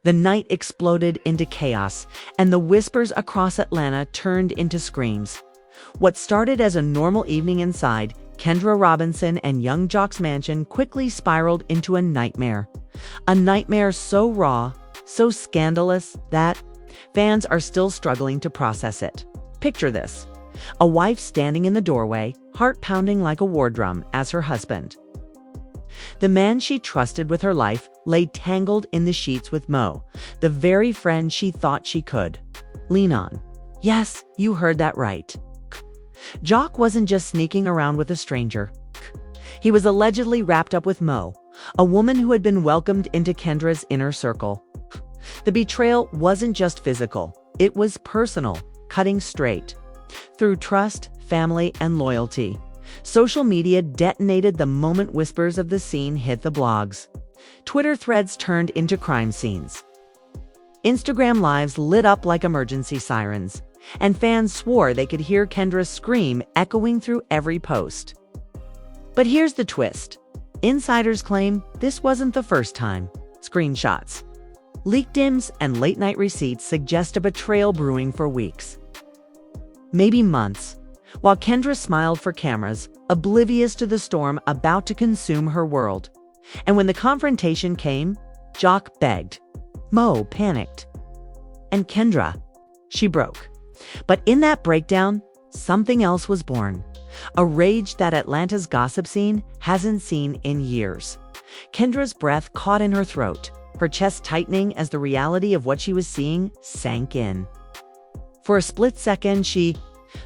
The night exploded into chaos, and the whispers across Atlanta turned into screams. What started as a normal evening inside Kendra Robinson and young Jock's mansion quickly spiraled into a nightmare. A nightmare so raw, so scandalous that fans are still struggling to process it. Picture this: a wife standing in the doorway, heart pounding like a war drum, as her husband, the man she trusted with her life, lay tangled in the sheets with Mo, the very friend she thought she could lean on. Yes, you heard that right. Jock wasn't just sneaking around with a stranger. He was allegedly wrapped up with Mo, a woman who had been welcomed into Kendra's inner circle. The betrayal wasn't just physical, it was personal, cutting straight through trust, family, and loyalty. Social media detonated the moment whispers of the scene hit the blogs. Twitter threads turned into crime scenes. Instagram lives lit up like emergency sirens, and fans swore they could hear Kendra's scream echoing through every post. But here's the twist. Insiders claim this wasn't the first time. Screenshots, leaked DMs, and late-night receipts suggest a betrayal brewing for weeks, maybe months, while Kendra smiled for cameras, oblivious to the storm about to consume her world. And when the confrontation came, Jock begged. Mo panicked. And Kendra, she broke. But in that breakdown, something else was born. A rage that Atlanta's gossip scene hasn't seen in years. Kendra's breath caught in her throat, her chest tightening as the reality of what she was seeing sank in. For a split second, she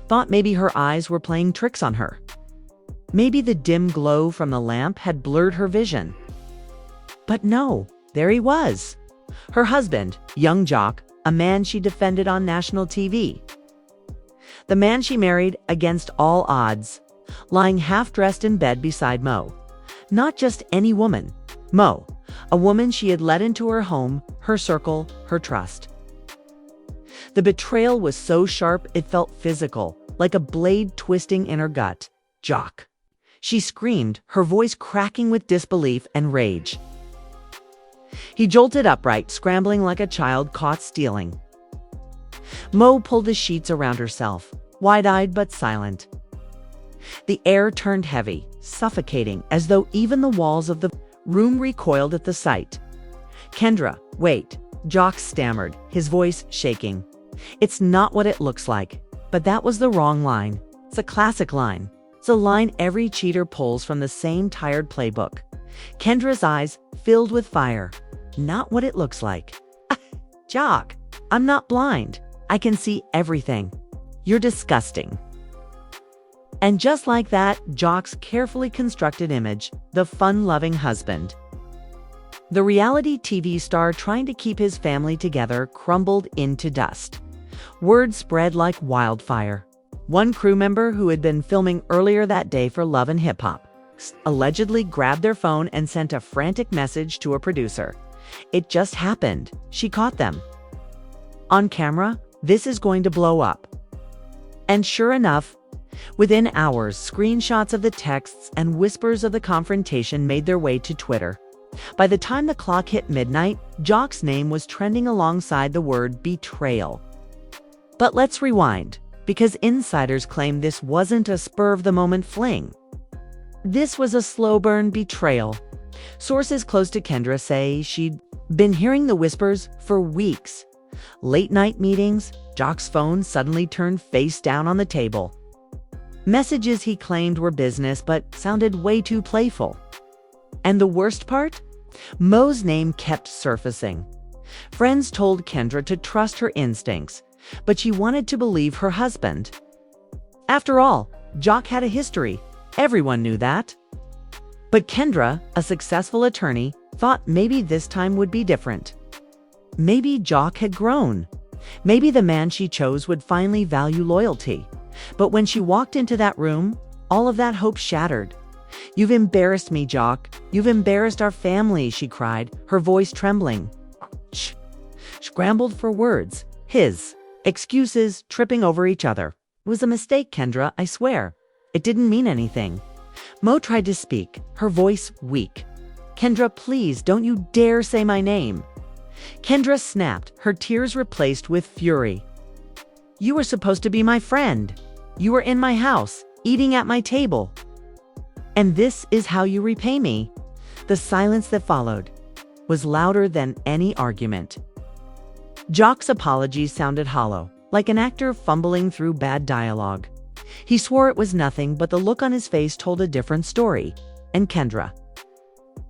thought maybe her eyes were playing tricks on her. Maybe the dim glow from the lamp had blurred her vision. But no, there he was. Her husband, young Jock, a man she defended on national TV. The man she married against all odds, lying half-dressed in bed beside Mo. Not just any woman. Mo, a woman she had let into her home, her circle, her trust. The betrayal was so sharp it felt physical, like a blade twisting in her gut. Jock. She screamed, her voice cracking with disbelief and rage. He jolted upright, scrambling like a child caught stealing. Mo pulled the sheets around herself, wide-eyed but silent. The air turned heavy, suffocating, as though even the walls of the room recoiled at the sight. Kendra, wait, Jock stammered, his voice shaking. It's not what it looks like. But that was the wrong line. It's a classic line. It's a line every cheater pulls from the same tired playbook. Kendra's eyes filled with fire. Not what it looks like. Jock, I'm not blind. I can see everything. You're disgusting. And just like that, Jock's carefully constructed image, the fun-loving husband, the reality TV star trying to keep his family together, crumbled into dust. Word spread like wildfire. One crew member who had been filming earlier that day for Love and Hip Hop allegedly grabbed their phone and sent a frantic message to a producer. It just happened. She caught them on camera. This is going to blow up. And sure enough, within hours, screenshots of the texts and whispers of the confrontation made their way to Twitter. By the time the clock hit midnight, Jock's name was trending alongside the word betrayal. But let's rewind, because insiders claim this wasn't a spur-of-the-moment fling. This was a slow-burn betrayal. Sources close to Kendra say she'd been hearing the whispers for weeks. Late-night meetings, Jock's phone suddenly turned face down on the table. Messages he claimed were business but sounded way too playful. And the worst part? Mo's name kept surfacing. Friends told Kendra to trust her instincts, but she wanted to believe her husband. After all, Jock had a history. Everyone knew that. But Kendra, a successful attorney, thought maybe this time would be different. Maybe Jock had grown. Maybe the man she chose would finally value loyalty. But when she walked into that room, all of that hope shattered. You've embarrassed me, Jock. You've embarrassed our family, she cried, her voice trembling. Scrambled for words. His excuses tripping over each other. It was a mistake, Kendra, I swear. It didn't mean anything. Mo tried to speak, her voice weak. Kendra, please, don't you dare say my name. Kendra snapped, her tears replaced with fury. "You were supposed to be my friend. You were in my house, eating at my table. And this is how you repay me." The silence that followed was louder than any argument. Jock's apology sounded hollow, like an actor fumbling through bad dialogue. He swore it was nothing, but the look on his face told a different story. And Kendra,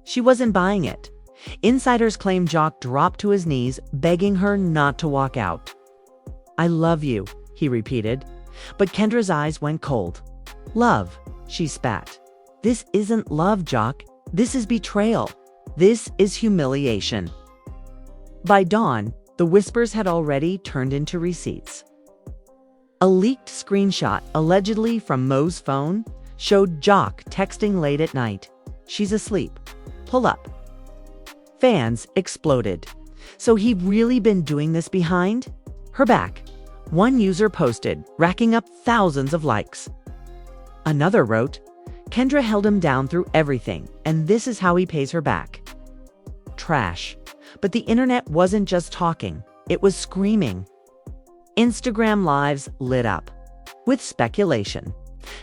she wasn't buying it. Insiders claim Jock dropped to his knees, begging her not to walk out. "I love you," he repeated, but Kendra's eyes went cold. "Love," she spat. "This isn't love, Jock. This is betrayal. This is humiliation." By dawn, the whispers had already turned into receipts. A leaked screenshot, allegedly from Mo's phone, showed Jock texting late at night. "She's asleep. Pull up." Fans exploded. So he'd really been doing this behind her back? One user posted, racking up thousands of likes. Another wrote, "Kendra held him down through everything, and this is how he pays her back." Trash. But the internet wasn't just talking, it was screaming. Instagram lives lit up with speculation.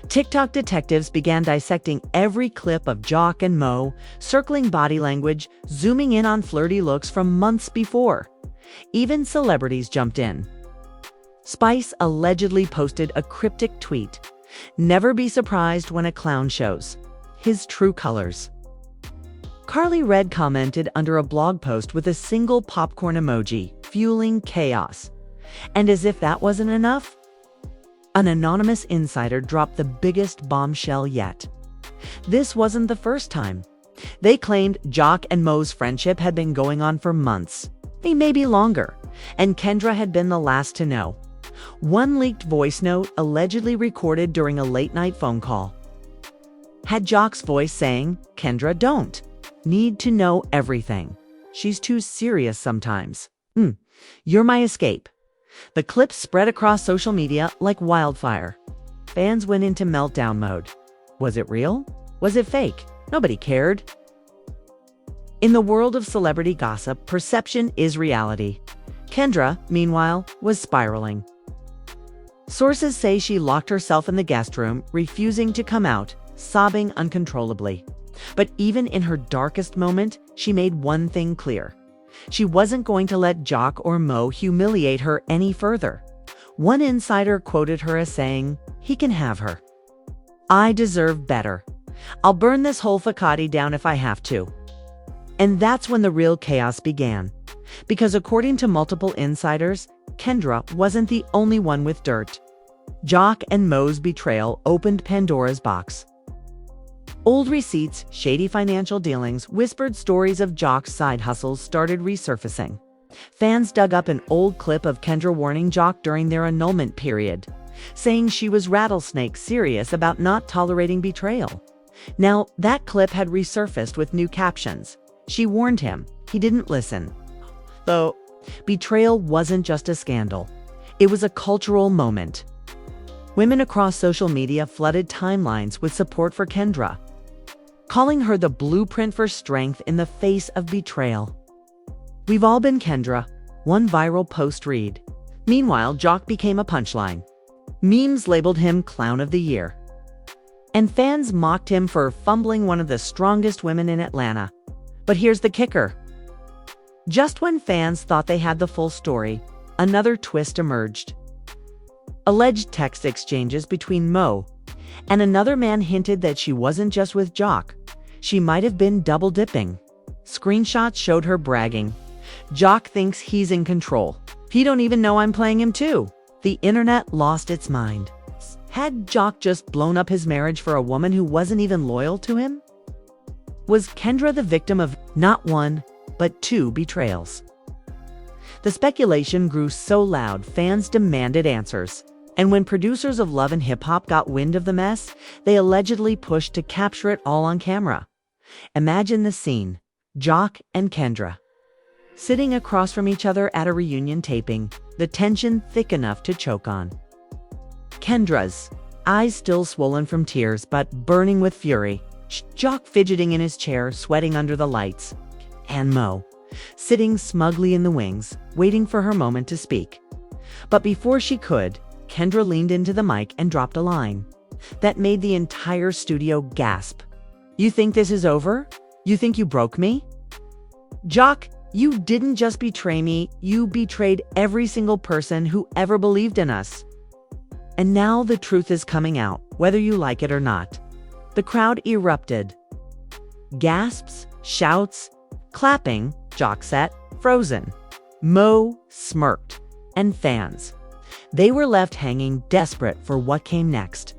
TikTok detectives began dissecting every clip of Jock and Mo, circling body language, zooming in on flirty looks from months before. Even celebrities jumped in. Spice allegedly posted a cryptic tweet, "Never be surprised when a clown shows his true colors." Carly Red commented under a blog post with a single popcorn emoji, fueling chaos. And as if that wasn't enough, an anonymous insider dropped the biggest bombshell yet. This wasn't the first time. They claimed Jock and Mo's friendship had been going on for months, maybe longer, and Kendra had been the last to know. One leaked voice note allegedly recorded during a late-night phone call had Jock's voice saying, "Kendra, don't need to know everything. She's too serious sometimes. You're my escape." The clip spread across social media like wildfire. Fans went into meltdown mode. Was it real? Was it fake? Nobody cared. In the world of celebrity gossip, perception is reality. Kendra, meanwhile, was spiraling. Sources say she locked herself in the guest room, refusing to come out, sobbing uncontrollably. But even in her darkest moment, she made one thing clear. She wasn't going to let Jock or Mo humiliate her any further. One insider quoted her as saying, "He can have her. I deserve better. I'll burn this whole facade down if I have to." And that's when the real chaos began. Because according to multiple insiders, Kendra wasn't the only one with dirt. Jock and Mo's betrayal opened Pandora's box. Old receipts, shady financial dealings, whispered stories of Jock's side hustles started resurfacing. Fans dug up an old clip of Kendra warning Jock during their annulment period, saying she was rattlesnake serious about not tolerating betrayal. Now, that clip had resurfaced with new captions. She warned him. He didn't listen. Though, betrayal wasn't just a scandal. It was a cultural moment. Women across social media flooded timelines with support for Kendra, calling her the blueprint for strength in the face of betrayal. "We've all been Kendra," one viral post read. Meanwhile, Jock became a punchline. Memes labeled him Clown of the Year. And fans mocked him for fumbling one of the strongest women in Atlanta. But here's the kicker. Just when fans thought they had the full story, another twist emerged. Alleged text exchanges between Mo and another man hinted that she wasn't just with Jock. She might have been double-dipping. Screenshots showed her bragging. "Jock thinks he's in control. He don't even know I'm playing him too." The internet lost its mind. Had Jock just blown up his marriage for a woman who wasn't even loyal to him? Was Kendra the victim of not one, but two betrayals? The speculation grew so loud, fans demanded answers. And when producers of Love and Hip Hop got wind of the mess, they allegedly pushed to capture it all on camera. Imagine the scene. Jock and Kendra sitting across from each other at a reunion taping, the tension thick enough to choke on. Kendra's eyes still swollen from tears but burning with fury. Jock fidgeting in his chair, sweating under the lights. And Mo, sitting smugly in the wings, waiting for her moment to speak. But before she could, Kendra leaned into the mic and dropped a line that made the entire studio gasp. "You think this is over? You think you broke me? Jock, you didn't just betray me, you betrayed every single person who ever believed in us. And now the truth is coming out, whether you like it or not." The crowd erupted. Gasps, shouts, clapping. Jock sat frozen. Mo smirked. And fans. They were left hanging, desperate for what came next.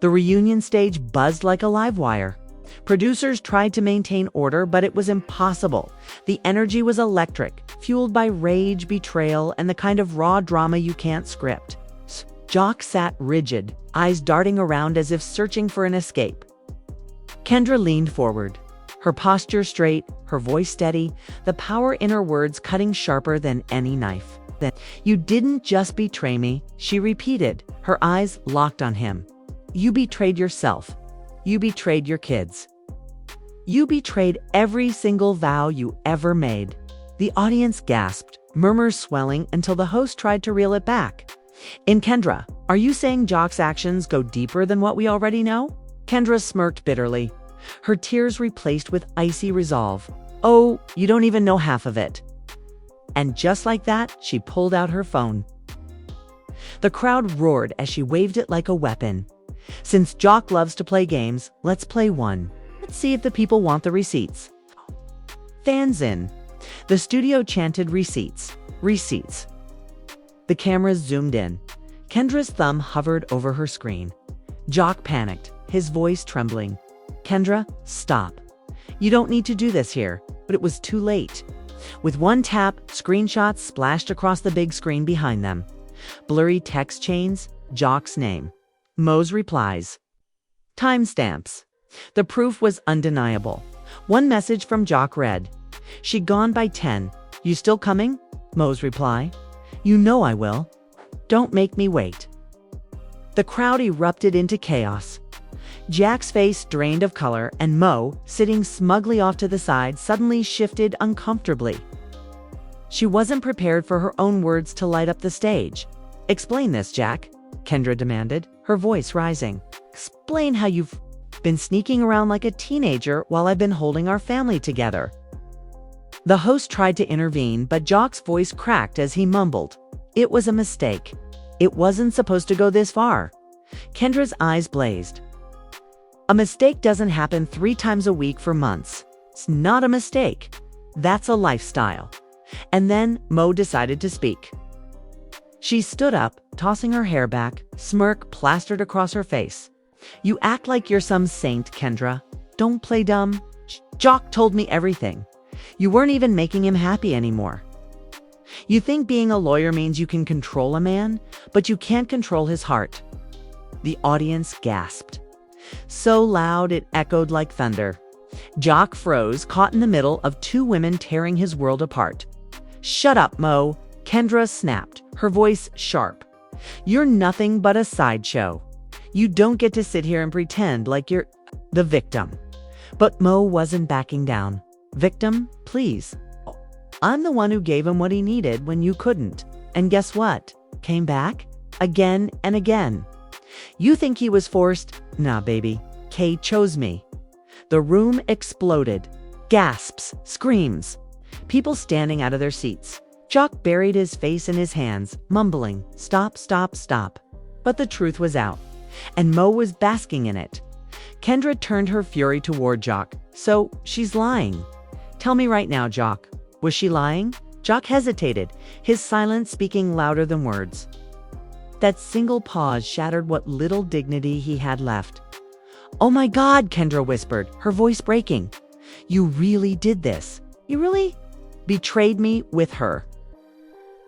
The reunion stage buzzed like a live wire. Producers tried to maintain order, but it was impossible. The energy was electric, fueled by rage, betrayal, and the kind of raw drama you can't script. Jock sat rigid, eyes darting around as if searching for an escape. Kendra leaned forward, her posture straight, her voice steady, the power in her words cutting sharper than any knife. Then, "You didn't just betray me," she repeated, her eyes locked on him. "You betrayed yourself. You betrayed your kids. You betrayed every single vow you ever made." The audience gasped, murmurs swelling until the host tried to reel it back. Kendra, are you saying Jock's actions go deeper than what we already know?" Kendra smirked bitterly, her tears replaced with icy resolve. "Oh, you don't even know half of it." And just like that, she pulled out her phone. The crowd roared as she waved it like a weapon. "Since Jock loves to play games, let's play one. Let's see if the people want the receipts." Fans in. The studio chanted receipts, receipts. The cameras zoomed in. Kendra's thumb hovered over her screen. Jock panicked, his voice trembling. "Kendra, stop. You don't need to do this here." But it was too late. With one tap, screenshots splashed across the big screen behind them. Blurry text chains, Jock's name. Mo's replies. Timestamps. The proof was undeniable. One message from Jock read, "She gone by 10. You still coming?" Mo's reply, "You know I will. Don't make me wait." The crowd erupted into chaos. Jack's face drained of color, and Mo, sitting smugly off to the side, suddenly shifted uncomfortably. She wasn't prepared for her own words to light up the stage. "Explain this, Jack," Kendra demanded, her voice rising. "Explain how you've been sneaking around like a teenager while I've been holding our family together." The host tried to intervene, but Jock's voice cracked as he mumbled, "It was a mistake. It wasn't supposed to go this far." Kendra's eyes blazed. "A mistake doesn't happen 3 times a week for months. It's not a mistake. That's a lifestyle." And then Mo decided to speak. She stood up, tossing her hair back, smirk plastered across her face. "You act like you're some saint, Kendra. Don't play dumb. Jock told me everything. You weren't even making him happy anymore. You think being a lawyer means you can control a man, but you can't control his heart." The audience gasped. So loud it echoed like thunder. Jock froze, caught in the middle of 2 women tearing his world apart. "Shut up, Mo," Kendra snapped, her voice sharp. "You're nothing but a sideshow. You don't get to sit here and pretend like you're the victim." But Mo wasn't backing down. "Victim, please. I'm the one who gave him what he needed when you couldn't. And guess what? Came back again and again. You think he was forced? Nah, baby. Kay chose me." The room exploded. Gasps, screams. People standing out of their seats. Jock buried his face in his hands, mumbling, "Stop, stop, stop." But the truth was out, and Mo was basking in it. Kendra turned her fury toward Jock. "So, she's lying. Tell me right now, Jock. Was she lying?" Jock hesitated, his silence speaking louder than words. That single pause shattered what little dignity he had left. "Oh my God," Kendra whispered, her voice breaking. "You really did this. You really betrayed me with her."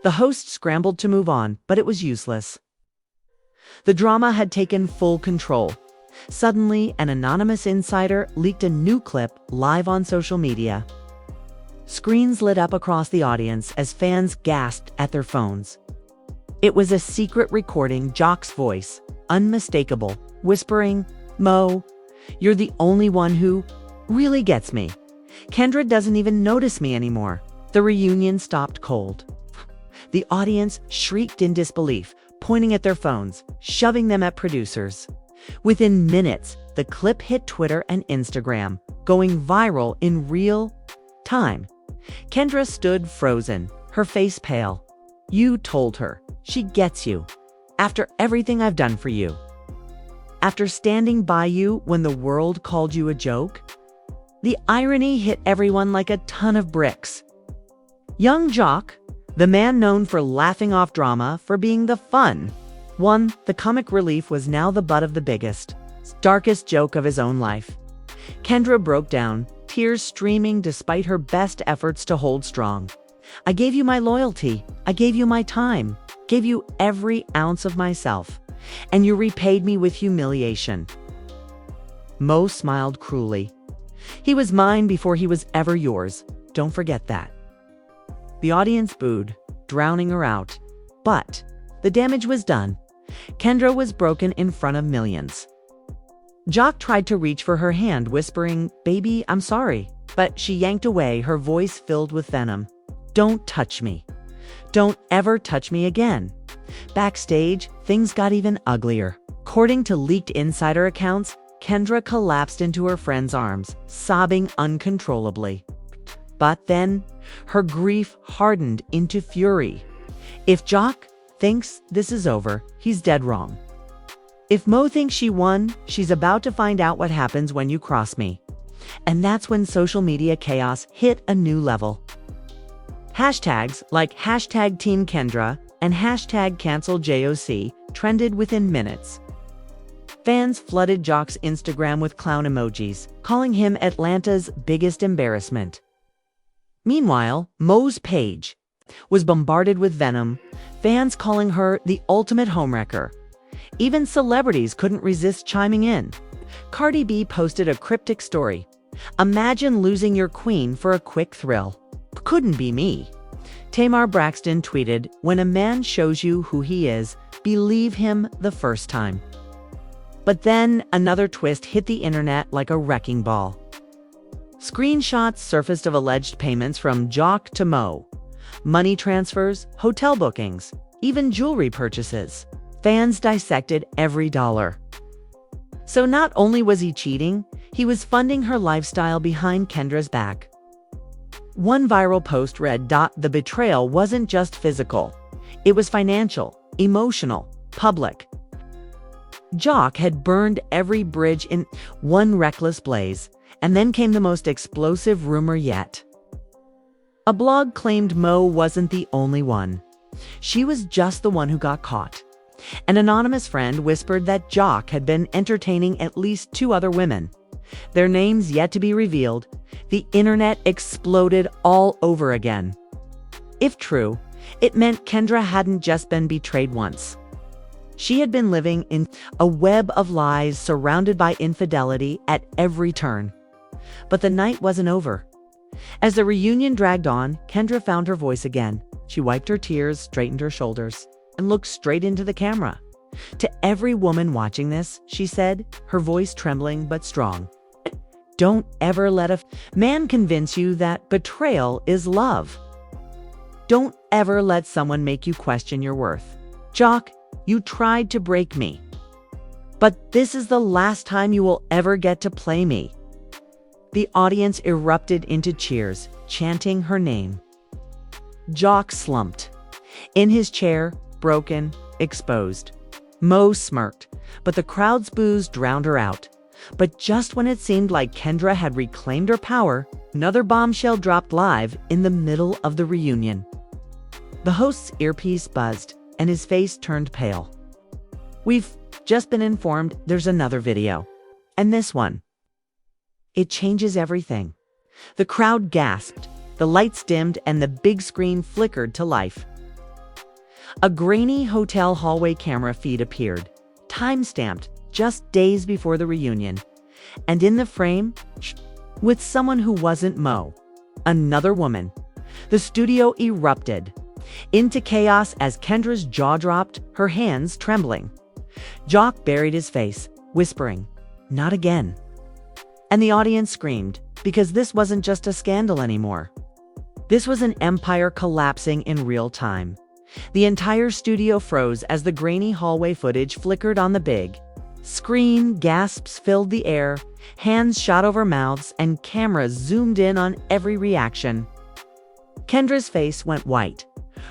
The host scrambled to move on, but it was useless. The drama had taken full control. Suddenly, an anonymous insider leaked a new clip live on social media. Screens lit up across the audience as fans gasped at their phones. It was a secret recording, Jock's voice, unmistakable, whispering, "Mo, you're the only one who really gets me. Kendra doesn't even notice me anymore. The reunion stopped cold. The audience shrieked in disbelief, pointing at their phones, shoving them at producers. Within minutes, the clip hit Twitter and Instagram, going viral in real time. Kendra stood frozen, her face pale. You told her. She gets you. After everything I've done for you. After standing by you when the world called you a joke. The irony hit everyone like a ton of bricks. Young Jock, the man known for laughing off drama, for being the fun one, the comic relief, was now the butt of the biggest, darkest joke of his own life. Kendra broke down, tears streaming despite her best efforts to hold strong. I gave you my loyalty. I gave you my time. Gave you every ounce of myself. And you repaid me with humiliation. Mo smiled cruelly. He was mine before he was ever yours. Don't forget that. The audience booed, drowning her out. But the damage was done. Kendra was broken in front of millions. Jock tried to reach for her hand, whispering, "Baby, I'm sorry." But she yanked away, her voice filled with venom. "Don't touch me. Don't ever touch me again." Backstage, things got even uglier. According to leaked insider accounts, Kendra collapsed into her friend's arms, sobbing uncontrollably. But then, her grief hardened into fury. If Jock thinks this is over, he's dead wrong. If Mo thinks she won, she's about to find out what happens when you cross me. And that's when social media chaos hit a new level. Hashtags like #TeamKendra and #CancelJOC trended within minutes. Fans flooded Jock's Instagram with clown emojis, calling him Atlanta's biggest embarrassment. Meanwhile, Mo's page was bombarded with venom, fans calling her the ultimate homewrecker. Even celebrities couldn't resist chiming in. Cardi B posted a cryptic story. "Imagine losing your queen for a quick thrill. Couldn't be me." Tamar Braxton tweeted, "When a man shows you who he is, believe him the first time." But then another twist hit the internet like a wrecking ball. Screenshots surfaced of alleged payments from Jock to Mo. Money transfers, hotel bookings, even jewelry purchases. Fans dissected every dollar. So not only was he cheating, he was funding her lifestyle behind Kendra's back. One viral post read, "The betrayal wasn't just physical. It was financial, emotional, public." Jock had burned every bridge in one reckless blaze, and then came the most explosive rumor yet. A blog claimed Mo wasn't the only one. She was just the one who got caught. An anonymous friend whispered that Jock had been entertaining at least 2 other women. Their names yet to be revealed. The internet exploded all over again. If true, it meant Kendra hadn't just been betrayed once. She had been living in a web of lies, surrounded by infidelity at every turn. But the night wasn't over. As the reunion dragged on, Kendra found her voice again. She wiped her tears, straightened her shoulders, and looked straight into the camera. To every woman watching this, she said, her voice trembling but strong, "Don't ever let a man convince you that betrayal is love. Don't ever let someone make you question your worth. Jock, you tried to break me. But this is the last time you will ever get to play me." The audience erupted into cheers, chanting her name. Jock slumped. In his chair, broken, exposed. Mo smirked, but the crowd's boos drowned her out. But just when it seemed like Kendra had reclaimed her power, another bombshell dropped live in the middle of the reunion. The host's earpiece buzzed, and his face turned pale. "We've just been informed there's another video. And this one. It changes everything." The crowd gasped, the lights dimmed, and the big screen flickered to life. A grainy hotel hallway camera feed appeared, time-stamped just days before the reunion. And in the frame, with someone who wasn't Mo, another woman. The studio erupted into chaos as Kendra's jaw dropped, her hands trembling. Jock buried his face, whispering, "Not again." And the audience screamed, because this wasn't just a scandal anymore. This was an empire collapsing in real time. The entire studio froze as the grainy hallway footage flickered on the big screen. Gasps filled the air, hands shot over mouths, and cameras zoomed in on every reaction. Kendra's face went white,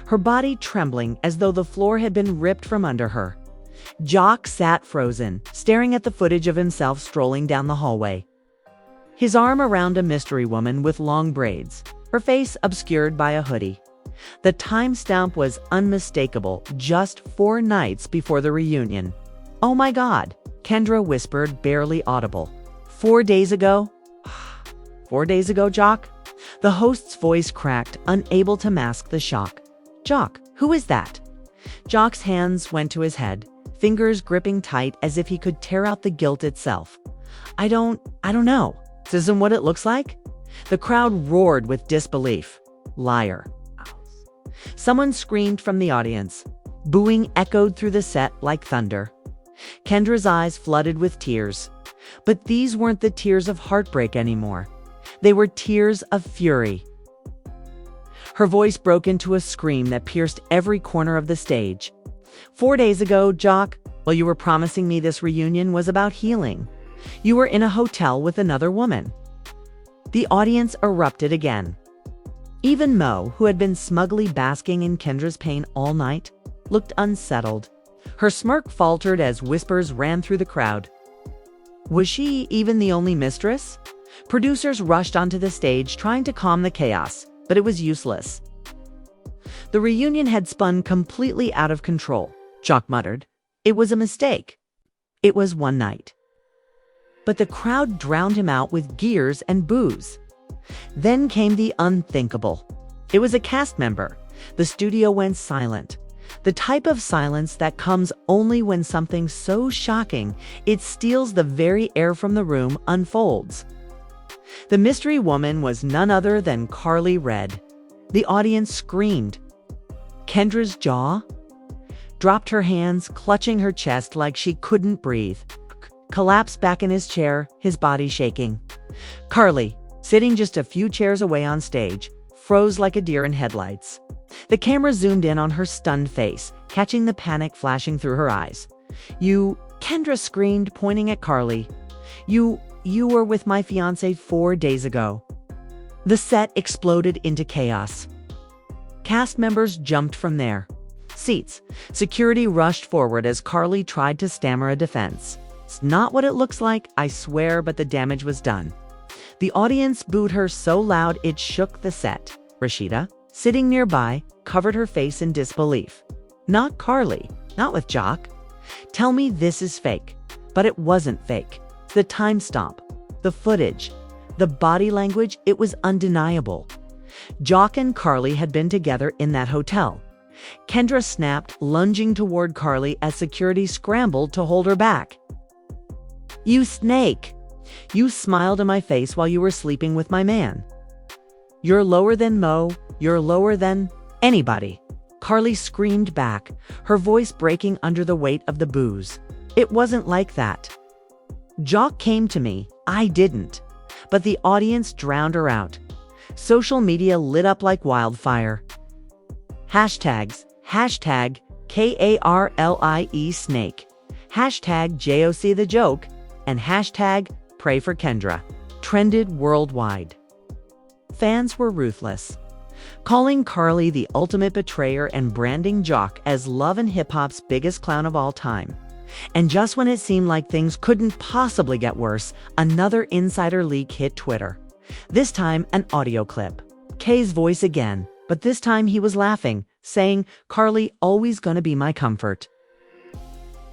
her body trembling as though the floor had been ripped from under her. Jock sat frozen, staring at the footage of himself strolling down the hallway, his arm around a mystery woman with long braids, her face obscured by a hoodie. The timestamp was unmistakable, just 4 nights before the reunion. "Oh my God," Kendra whispered, barely audible. 4 days ago? 4 days ago, Jock? The host's voice cracked, unable to mask the shock. "Jock, who is that?" Jock's hands went to his head, fingers gripping tight as if he could tear out the guilt itself. I don't know. This isn't what it looks like?" The crowd roared with disbelief. "Liar." Someone screamed from the audience. Booing echoed through the set like thunder. Kendra's eyes flooded with tears. But these weren't the tears of heartbreak anymore. They were tears of fury. Her voice broke into a scream that pierced every corner of the stage. 4 days ago, Jock, while you were promising me this reunion was about healing, you were in a hotel with another woman." The audience erupted again. Even Mo, who had been smugly basking in Kendra's pain all night, looked unsettled. Her smirk faltered as whispers ran through the crowd. Was she even the only mistress? Producers rushed onto the stage trying to calm the chaos, but it was useless. The reunion had spun completely out of control, Jock muttered. It was a mistake. It was one night. But the crowd drowned him out with gears and boos. Then came the unthinkable. It was a cast member. The studio went silent. The type of silence that comes only when something so shocking it steals the very air from the room unfolds. The mystery woman was none other than Carly Red. The audience screamed. Kendra's jaw dropped, her hands clutching her chest like she couldn't breathe. Collapsed back in his chair, his body shaking. Carly, sitting just a few chairs away on stage, froze like a deer in headlights. The camera zoomed in on her stunned face, catching the panic flashing through her eyes. Kendra screamed, pointing at Carly. You were with my fiancé 4 days ago." The set exploded into chaos. Cast members jumped from their seats. Security rushed forward as Carly tried to stammer a defense. "It's not what it looks like, I swear, but the damage was done." The audience booed her so loud it shook the set. Rashida, sitting nearby, covered her face in disbelief. Not Carly, not with Jock. "Tell me this is fake." But it wasn't fake. The timestamp, the footage, the body language, it was undeniable. Jock and Carly had been together in that hotel. Kendra snapped, lunging toward Carly as security scrambled to hold her back. "You snake! You smiled in my face while you were sleeping with my man. You're lower than Mo, you're lower than anybody." Carly screamed back, her voice breaking under the weight of the boos. "It wasn't like that. Jock came to me, I didn't." But the audience drowned her out. Social media lit up like wildfire. Hashtags, hashtag KARLIE snake, hashtag JOC the joke, and hashtag pray for Kendra trended worldwide. Fans were ruthless, calling Carly the ultimate betrayer and branding Jock as Love and Hip Hop's biggest clown of all time. And just when it seemed like things couldn't possibly get worse, another insider leak hit Twitter. This time, an audio clip. K's voice again, but this time he was laughing, saying, "Carly, always gonna be my comfort.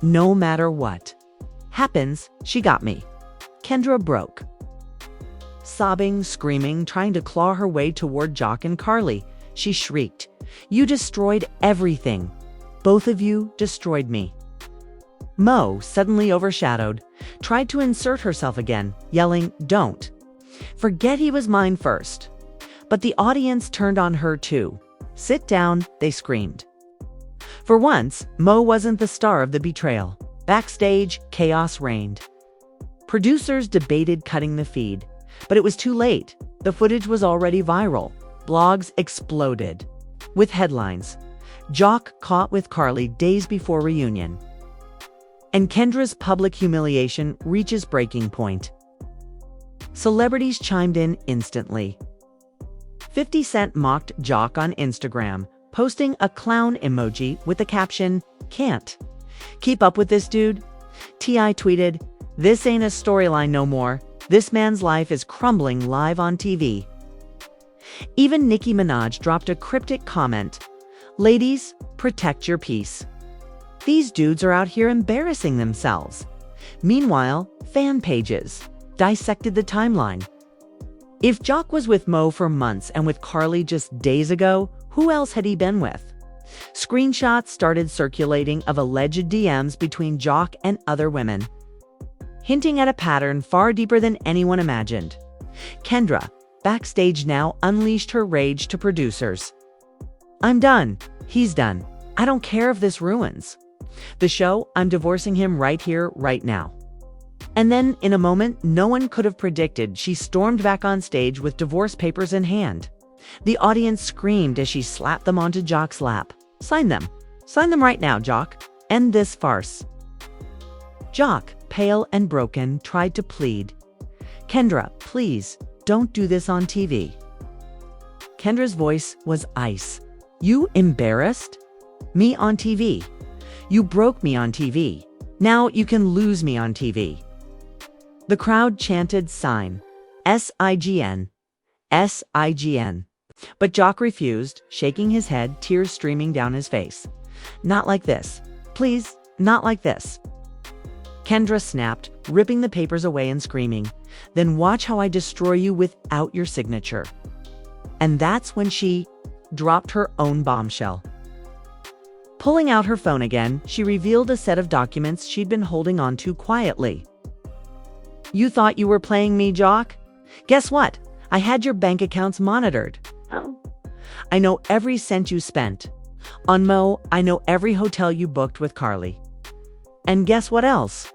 No matter what happens, she got me." Kendra broke. Sobbing, screaming, trying to claw her way toward Jock and Carly, she shrieked, "You destroyed everything. Both of you destroyed me." Mo, suddenly overshadowed, tried to insert herself again, yelling, "Don't. Forget he was mine first." But the audience turned on her too. "Sit down," they screamed. For once, Mo wasn't the star of the betrayal. Backstage, chaos reigned. Producers debated cutting the feed, but it was too late. The footage was already viral. blogs exploded with headlines. Jock caught with Carly days before reunion. And Kendra's public humiliation reaches breaking point. Celebrities chimed in instantly. 50 Cent mocked Jock on Instagram, posting a clown emoji with the caption, "Can't keep up with this dude." T.I. tweeted, "This ain't a storyline no more. This man's life is crumbling live on TV." Even Nicki Minaj dropped a cryptic comment, "Ladies, protect your peace. These dudes are out here embarrassing themselves." Meanwhile, fan pages dissected the timeline. If Jock was with Mo for months and with Carly just days ago, who else had he been with? Screenshots started circulating of alleged DMs between Jock and other women, hinting at a pattern far deeper than anyone imagined. Kendra, backstage now, unleashed her rage to producers. "I'm done. He's done. I don't care if this ruins the show. I'm divorcing him right here, right now." And then, in a moment no one could have predicted, she stormed back on stage with divorce papers in hand. The audience screamed as she slapped them onto Jock's lap. "Sign them. Sign them right now, Jock. End this farce." Jock, pale and broken, tried to plead. "Kendra, please, don't do this on TV." Kendra's voice was ice. "You embarrassed me on TV. You broke me on TV. Now you can lose me on TV." The crowd chanted sign, S-I-G-N, S-I-G-N. But Jock refused, shaking his head, tears streaming down his face. "Not like this. Please, not like this." Kendra snapped, ripping the papers away and screaming, "Then watch how I destroy you without your signature." And that's when she dropped her own bombshell. Pulling out her phone again, she revealed a set of documents she'd been holding on to quietly. "You thought you were playing me, Jock? Guess what? I had your bank accounts monitored. I know every cent you spent on Mo. I know every hotel you booked with Carly. And guess what else?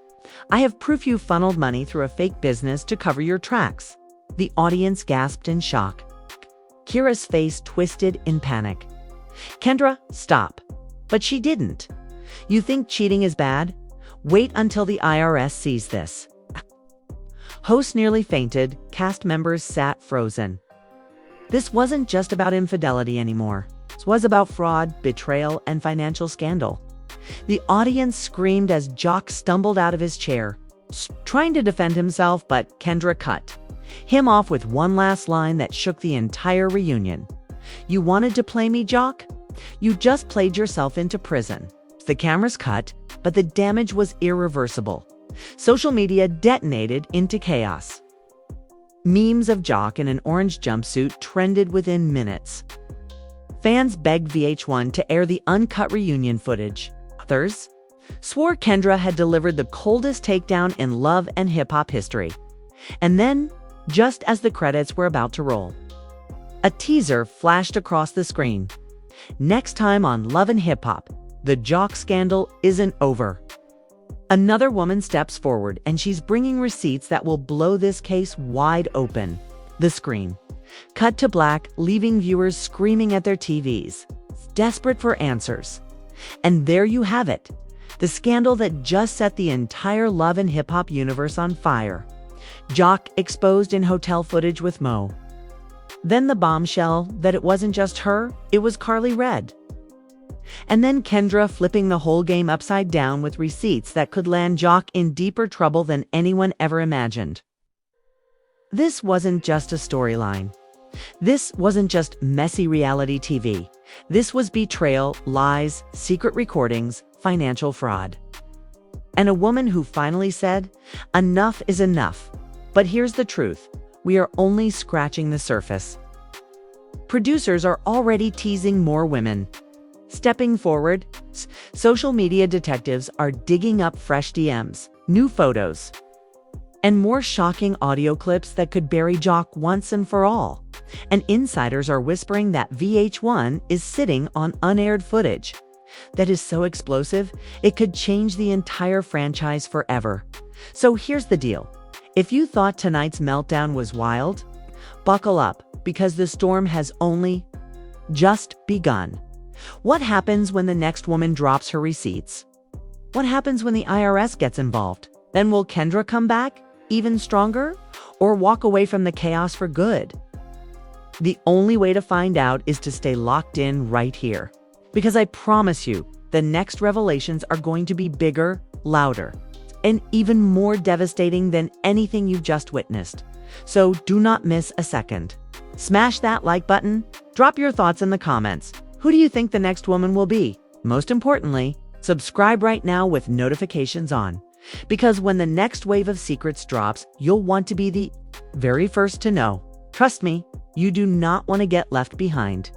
I have proof you funneled money through a fake business to cover your tracks." The audience gasped in shock. Kira's face twisted in panic. "Kendra, stop." But she didn't. "You think cheating is bad? Wait until the IRS sees this." Host nearly fainted, cast members sat frozen. This wasn't just about infidelity anymore. It was about fraud, betrayal, and financial scandal. The audience screamed as Jock stumbled out of his chair, trying to defend himself, but Kendra cut him off with one last line that shook the entire reunion. "You wanted to play me, Jock? You just played yourself into prison." The cameras cut, but the damage was irreversible. Social media detonated into chaos. Memes of Jock in an orange jumpsuit trended within minutes. Fans begged VH1 to air the uncut reunion footage. Others swore Kendra had delivered the coldest takedown in love and hip-hop history. And then, just as the credits were about to roll, a teaser flashed across the screen. Next time on Love and Hip Hop, the Jock scandal isn't over. Another woman steps forward, and she's bringing receipts that will blow this case wide open. The screen cut to black, leaving viewers screaming at their TVs, desperate for answers. And there you have it, the scandal that just set the entire Love and Hip Hop universe on fire. Jock exposed in hotel footage with Mo. Then the bombshell that it wasn't just her, it was Carly Red. And then Kendra flipping the whole game upside down with receipts that could land Jock in deeper trouble than anyone ever imagined. This wasn't just a storyline. This wasn't just messy reality TV. This was betrayal, lies, secret recordings, financial fraud. And a woman who finally said, "Enough is enough." But here's the truth. We are only scratching the surface. Producers are already teasing more women stepping forward. Social media detectives are digging up fresh DMs, new photos, and more shocking audio clips that could bury Jock once and for all. And insiders are whispering that VH1 is sitting on unaired footage that is so explosive, it could change the entire franchise forever. So here's the deal. If you thought tonight's meltdown was wild, buckle up. because the storm has only just begun. What happens when the next woman drops her receipts? What happens when the IRS gets involved? Then will Kendra come back even stronger or walk away from the chaos for good? The only way to find out is to stay locked in right here. Because I promise you, the next revelations are going to be bigger, louder, and even more devastating than anything you've just witnessed. So do not miss a second. Smash that like button. Drop your thoughts in the comments. Who do you think the next woman will be? Most importantly, subscribe right now with notifications on. Because when the next wave of secrets drops, you'll want to be the very first to know. Trust me, you do not want to get left behind.